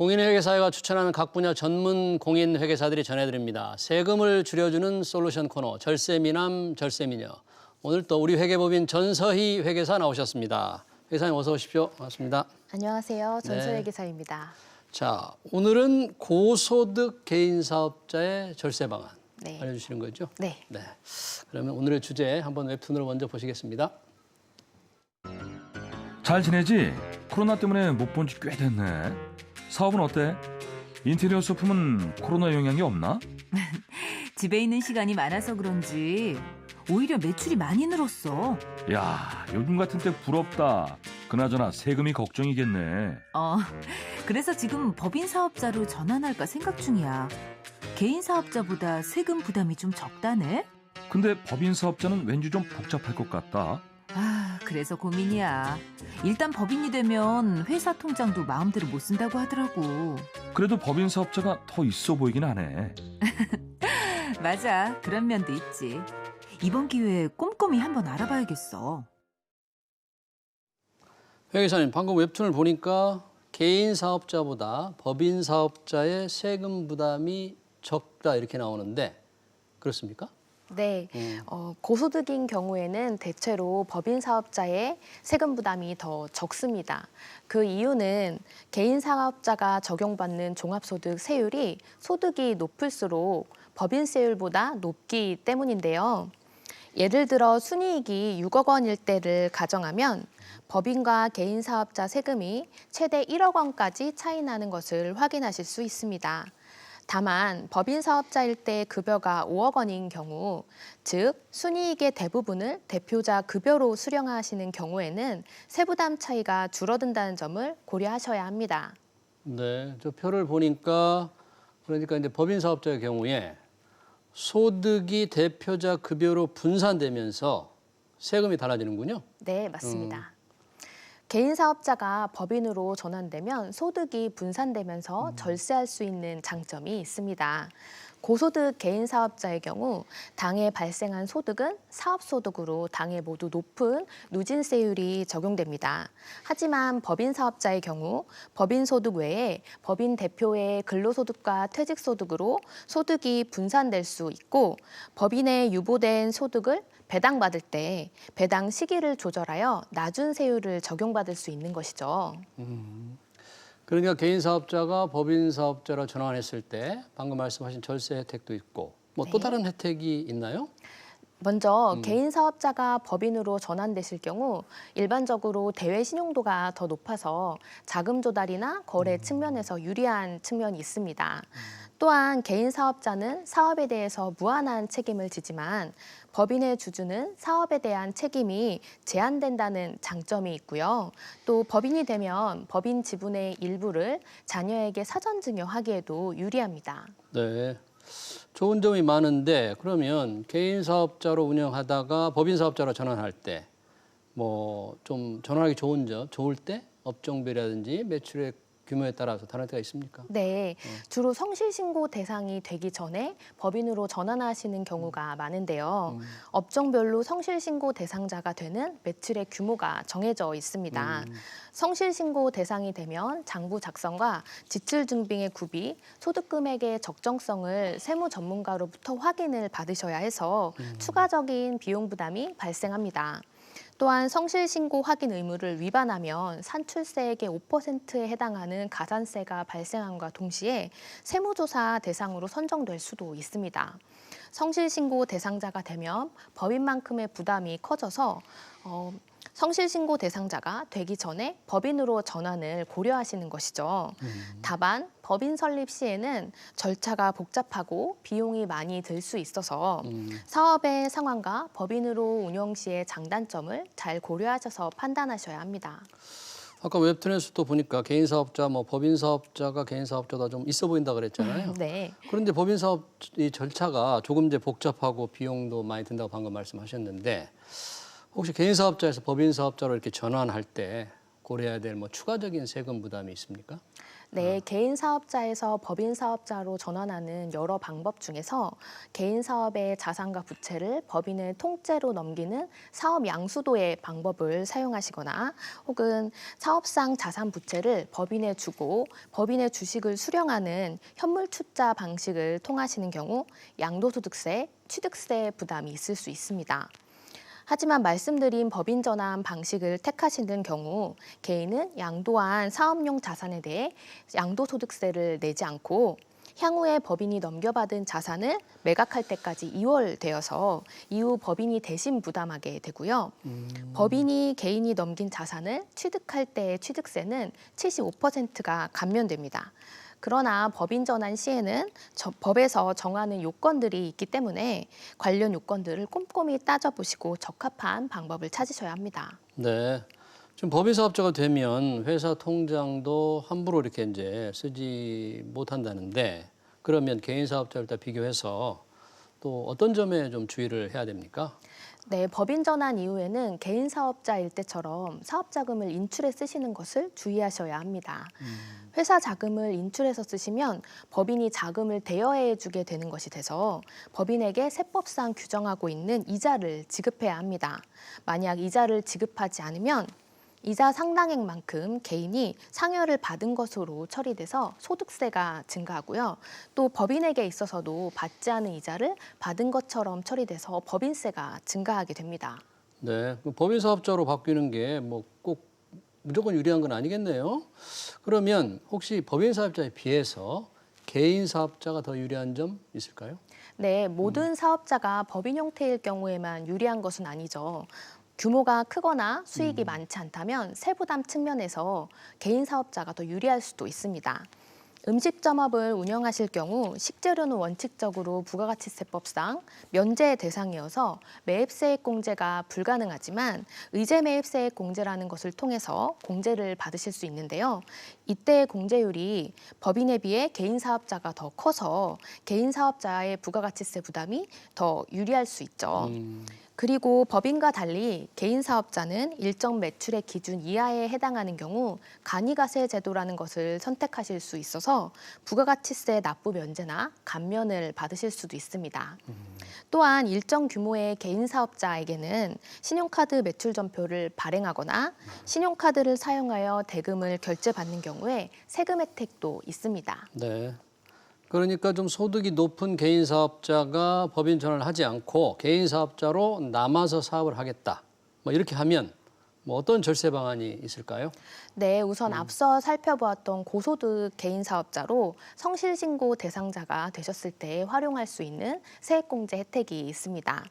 공인회계사회가 추천하는 각 분야 전문 공인회계사들이 전해드립니다. 세금을 줄여주는 솔루션 코너 절세미남 절세미녀. 오늘 또 우리 회계법인 전서희 회계사 나오셨습니다. 회계사님 어서 오십시오. 반갑습니다. 안녕하세요. 전서회계사입니다. 자, 오늘은 고소득 개인사업자의 절세 방안 알려주시는 거죠? 네. 그러면 오늘의 주제 한번 웹툰으로 먼저 보시겠습니다. 잘 지내지? 코로나 때문에 못 본 지 꽤 됐네. 사업은 어때? 인테리어 소품은 코로나 영향이 없나? 집에 있는 시간이 많아서 그런지 오히려 매출이 많이 늘었어. 야, 요즘 같은 때 부럽다. 그나저나 세금이 걱정이겠네. 그래서 지금 법인 사업자로 전환할까 생각 중이야. 개인 사업자보다 세금 부담이 좀 적다네. 근데 법인 사업자는 왠지 좀 복잡할 것 같다. 그래서 고민이야. 일단 법인이 되면 회사 통장도 마음대로 못 쓴다고 하더라고. 그래도 법인 사업자가 더 있어 보이긴 하네. 맞아, 그런 면도 있지. 이번 기회에 꼼꼼히 한번 알아봐야겠어. 회계사님, 방금 웹툰을 보니까 개인 사업자보다 법인 사업자의 세금 부담이 적다 이렇게 나오는데 그렇습니까? 네. 고소득인 경우에는 대체로 법인 사업자의 세금 부담이 더 적습니다. 그 이유는 개인 사업자가 적용받는 종합소득 세율이 소득이 높을수록 법인세율보다 높기 때문인데요. 예를 들어 순이익이 6억 원일 때를 가정하면 법인과 개인 사업자 세금이 최대 1억 원까지 차이 나는 것을 확인하실 수 있습니다. 다만 법인 사업자일 때 급여가 5억 원인 경우, 즉 순이익의 대부분을 대표자 급여로 수령하시는 경우에는 세부담 차이가 줄어든다는 점을 고려하셔야 합니다. 네, 저 표를 보니까 그러니까 이제 법인 사업자의 경우에 소득이 대표자 급여로 분산되면서 세금이 달라지는군요. 네, 맞습니다. 개인 사업자가 법인으로 전환되면 소득이 분산되면서 절세할 수 있는 장점이 있습니다. 고소득 개인 사업자의 경우 당해 발생한 소득은 사업소득으로 당해 모두 높은 누진세율이 적용됩니다. 하지만 법인 사업자의 경우 법인 소득 외에 법인 대표의 근로소득과 퇴직소득으로 소득이 분산될 수 있고 법인의 유보된 소득을 배당받을 때 배당 시기를 조절하여 낮은 세율을 적용받을 수 있는 것이죠. 그러니까 개인 사업자가 법인 사업자로 전환했을 때 방금 말씀하신 절세 혜택도 있고 뭐 또 다른 혜택이 있나요? 먼저 개인 사업자가 법인으로 전환되실 경우 일반적으로 대외 신용도가 더 높아서 자금 조달이나 거래 측면에서 유리한 측면이 있습니다. 또한 개인 사업자는 사업에 대해서 무한한 책임을 지지만 법인의 주주는 사업에 대한 책임이 제한된다는 장점이 있고요. 또 법인이 되면 법인 지분의 일부를 자녀에게 사전 증여하기에도 유리합니다. 네, 좋은 점이 많은데 그러면 개인 사업자로 운영하다가 법인 사업자로 전환할 때 뭐 좀 전환하기 좋을 때 업종별이라든지 매출액 규모에 따라서 다른 혜택가 있습니까? 네, 주로 성실신고 대상이 되기 전에 법인으로 전환하시는 경우가 많은데요. 업종별로 성실신고 대상자가 되는 매출의 규모가 정해져 있습니다. 성실신고 대상이 되면 장부 작성과 지출 증빙의 구비, 소득금액의 적정성을 세무 전문가로부터 확인을 받으셔야 해서 추가적인 비용 부담이 발생합니다. 또한 성실신고 확인 의무를 위반하면 산출세액의 5%에 해당하는 가산세가 발생함과 동시에 세무조사 대상으로 선정될 수도 있습니다. 성실신고 대상자가 되면 법인만큼의 부담이 커져서 성실신고 대상자가 되기 전에 법인으로 전환을 고려하시는 것이죠. 다만 법인 설립 시에는 절차가 복잡하고 비용이 많이 들 수 있어서 사업의 상황과 법인으로 운영 시의 장단점을 잘 고려하셔서 판단하셔야 합니다. 아까 웹툰에서도 보니까 개인 사업자, 뭐 법인 사업자가 개인 사업자다 좀 있어 보인다 그랬잖아요. 네. 그런데 법인 사업 이 절차가 조금 이제 복잡하고 비용도 많이 든다고 방금 말씀하셨는데 혹시 개인 사업자에서 법인 사업자로 이렇게 전환할 때 고려해야 될 뭐 추가적인 세금 부담이 있습니까? 네, 개인 사업자에서 법인 사업자로 전환하는 여러 방법 중에서 개인 사업의 자산과 부채를 법인의 통째로 넘기는 사업 양수도의 방법을 사용하시거나 혹은 사업상 자산 부채를 법인에 주고 법인의 주식을 수령하는 현물 투자 방식을 통하시는 경우 양도소득세, 취득세 부담이 있을 수 있습니다. 하지만 말씀드린 법인 전환 방식을 택하시는 경우 개인은 양도한 사업용 자산에 대해 양도소득세를 내지 않고 향후에 법인이 넘겨받은 자산을 매각할 때까지 이월되어서 이후 법인이 대신 부담하게 되고요. 법인이 개인이 넘긴 자산을 취득할 때의 취득세는 75%가 감면됩니다. 그러나 법인 전환 시에는 법에서 정하는 요건들이 있기 때문에 관련 요건들을 꼼꼼히 따져보시고 적합한 방법을 찾으셔야 합니다. 네. 지금 법인 사업자가 되면 회사 통장도 함부로 이렇게 이제 쓰지 못한다는데 그러면 개인 사업자를 다 비교해서 또 어떤 점에 좀 주의를 해야 됩니까? 네, 법인 전환 이후에는 개인 사업자일 때처럼 사업 자금을 인출해 쓰시는 것을 주의하셔야 합니다. 회사 자금을 인출해서 쓰시면 법인이 자금을 대여해 주게 되는 것이 돼서 법인에게 세법상 규정하고 있는 이자를 지급해야 합니다. 만약 이자를 지급하지 않으면 이자 상당액만큼 개인이 상여를 받은 것으로 처리돼서 소득세가 증가하고요. 또 법인에게 있어서도 받지 않은 이자를 받은 것처럼 처리돼서 법인세가 증가하게 됩니다. 네. 법인 사업자로 바뀌는 게 뭐 꼭 무조건 유리한 건 아니겠네요. 그러면 혹시 법인 사업자에 비해서 개인 사업자가 더 유리한 점 있을까요? 네, 모든 사업자가 법인 형태일 경우에만 유리한 것은 아니죠. 규모가 크거나 수익이 많지 않다면 세부담 측면에서 개인 사업자가 더 유리할 수도 있습니다. 음식점업을 운영하실 경우 식재료는 원칙적으로 부가가치세법상 면제 대상이어서 매입세액 공제가 불가능하지만 의제 매입세액 공제라는 것을 통해서 공제를 받으실 수 있는데요. 이때 공제율이 법인에 비해 개인 사업자가 더 커서 개인 사업자의 부가가치세 부담이 더 유리할 수 있죠. 그리고 법인과 달리 개인 사업자는 일정 매출액 기준 이하에 해당하는 경우 간이가세 제도라는 것을 선택하실 수 있어서 부가가치세 납부 면제나 감면을 받으실 수도 있습니다. 또한 일정 규모의 개인 사업자에게는 신용카드 매출 전표를 발행하거나 신용카드를 사용하여 대금을 결제받는 경우에 세금 혜택도 있습니다. 네. 그러니까 좀 소득이 높은 개인 사업자가 법인 전환을 하지 않고 개인 사업자로 남아서 사업을 하겠다. 뭐 이렇게 하면 뭐 어떤 절세 방안이 있을까요? 네, 우선 앞서 살펴보았던 고소득 개인 사업자로 성실신고 대상자가 되셨을 때 활용할 수 있는 세액공제 혜택이 있습니다.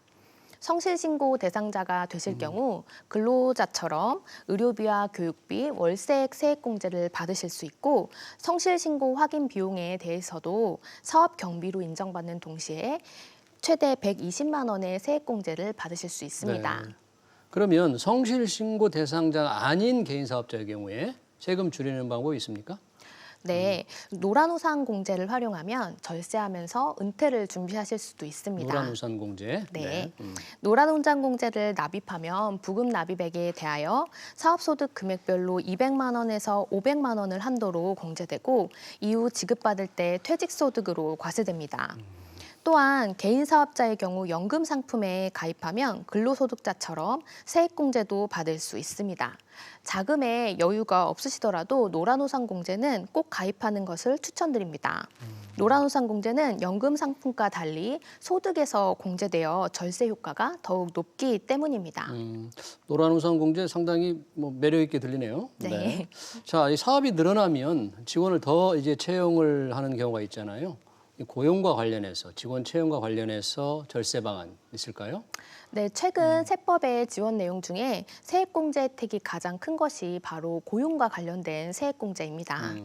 성실신고 대상자가 되실 경우 근로자처럼 의료비와 교육비, 월세액 세액공제를 받으실 수 있고 성실신고 확인 비용에 대해서도 사업 경비로 인정받는 동시에 최대 120만 원의 세액공제를 받으실 수 있습니다. 네. 그러면 성실신고 대상자가 아닌 개인 사업자의 경우에 세금 줄이는 방법이 있습니까? 네, 노란우산 공제를 활용하면 절세하면서 은퇴를 준비하실 수도 있습니다. 노란우산 공제. 네. 노란우산 공제를 납입하면 부금 납입액에 대하여 사업소득 금액별로 200만 원에서 500만 원을 한도로 공제되고 이후 지급받을 때 퇴직소득으로 과세됩니다. 또한 개인 사업자의 경우 연금 상품에 가입하면 근로소득자처럼 세액공제도 받을 수 있습니다. 자금에 여유가 없으시더라도 노란우산 공제는 꼭 가입하는 것을 추천드립니다. 노란우산 공제는 연금 상품과 달리 소득에서 공제되어 절세 효과가 더욱 높기 때문입니다. 노란우산 공제 상당히 뭐 매력 있게 들리네요. 네. 자, 이 사업이 늘어나면 직원을 더 이제 채용을 하는 경우가 있잖아요. 이 고용과 관련해서 직원 채용과 관련해서 절세 방안 있을까요? 네, 최근 세법의 지원 내용 중에 세액공제 혜택이 가장 큰 것이 바로 고용과 관련된 세액공제입니다.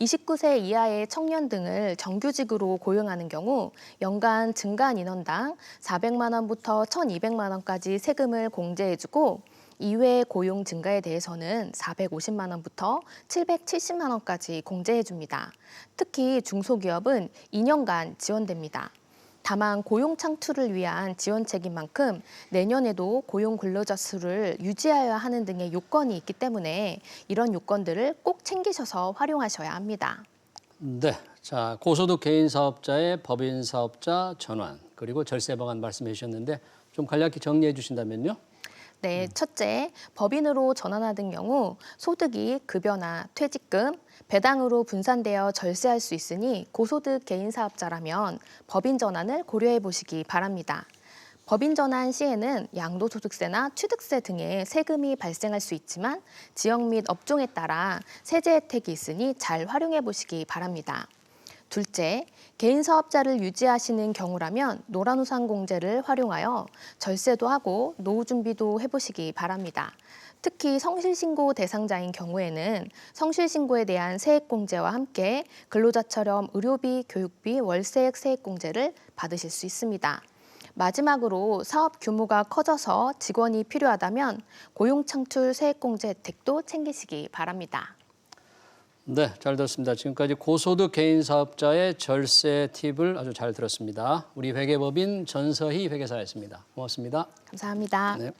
29세 이하의 청년 등을 정규직으로 고용하는 경우 연간 증가한 인원당 400만 원부터 1,200만 원까지 세금을 공제해주고 이외의 고용 증가에 대해서는 450만 원부터 770만 원까지 공제해 줍니다. 특히 중소기업은 2년간 지원됩니다. 다만 고용 창출을 위한 지원책인 만큼 내년에도 고용 근로자 수를 유지하여야 하는 등의 요건이 있기 때문에 이런 요건들을 꼭 챙기셔서 활용하셔야 합니다. 네, 자 고소득 개인 사업자의 법인 사업자 전환 그리고 절세 방안 말씀해 주셨는데 좀 간략히 정리해 주신다면요. 네, 첫째, 법인으로 전환하는 경우 소득이 급여나 퇴직금, 배당으로 분산되어 절세할 수 있으니 고소득 개인 사업자라면 법인 전환을 고려해 보시기 바랍니다. 법인 전환 시에는 양도소득세나 취득세 등의 세금이 발생할 수 있지만 지역 및 업종에 따라 세제 혜택이 있으니 잘 활용해 보시기 바랍니다. 둘째, 개인 사업자를 유지하시는 경우라면 노란우산공제를 활용하여 절세도 하고 노후 준비도 해보시기 바랍니다. 특히 성실신고 대상자인 경우에는 성실신고에 대한 세액공제와 함께 근로자처럼 의료비, 교육비, 월세액 세액공제를 받으실 수 있습니다. 마지막으로 사업 규모가 커져서 직원이 필요하다면 고용창출 세액공제 혜택도 챙기시기 바랍니다. 네, 잘 들었습니다. 지금까지 고소득 개인 사업자의 절세 팁을 아주 잘 들었습니다. 우리 회계법인 전서희 회계사였습니다. 고맙습니다. 감사합니다. 네.